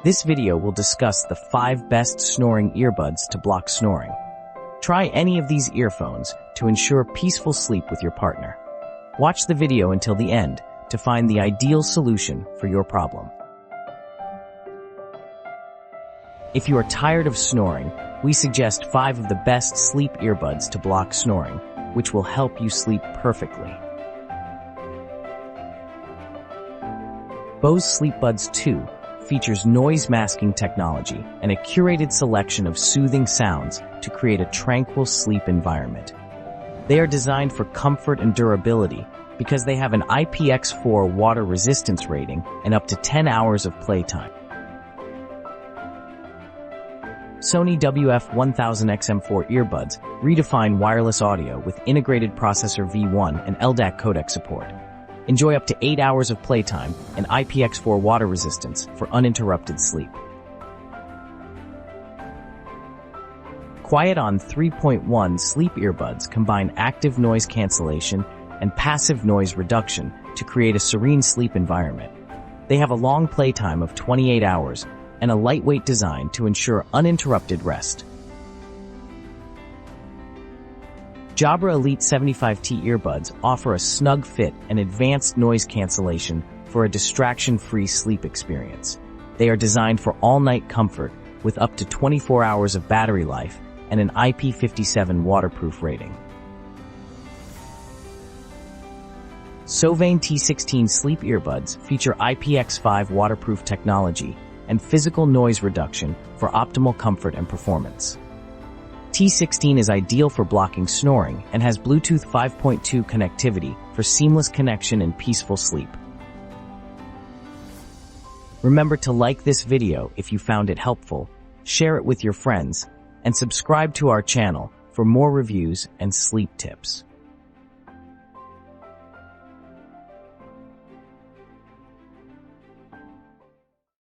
This video will discuss the 5 best snoring earbuds to block snoring. Try any of these earphones to ensure peaceful sleep with your partner. Watch the video until the end to find the ideal solution for your problem. If you are tired of snoring, we suggest 5 of the best sleep earbuds to block snoring, which will help you sleep perfectly. Bose Sleepbuds II features noise masking technology and a curated selection of soothing sounds to create a tranquil sleep environment. They are designed for comfort and durability because they have an IPX4 water resistance rating and up to 10 hours of playtime. Sony WF-1000XM4 earbuds redefine wireless audio with integrated processor V1 and LDAC codec support. Enjoy up to 8 hours of playtime and IPX4 water resistance for uninterrupted sleep. QuietOn 3.1 sleep earbuds combine active noise cancellation and passive noise reduction to create a serene sleep environment. They have a long playtime of 28 hours and a lightweight design to ensure uninterrupted rest. Jabra Elite 75T earbuds offer a snug fit and advanced noise cancellation for a distraction-free sleep experience. They are designed for all-night comfort with up to 24 hours of battery life and an IP57 waterproof rating. Soveign T16 Sleep Earbuds feature IPX5 waterproof technology and physical noise reduction for optimal comfort and performance. T16 is ideal for blocking snoring and has Bluetooth 5.2 connectivity for seamless connection and peaceful sleep. Remember to like this video if you found it helpful, share it with your friends, and subscribe to our channel for more reviews and sleep tips.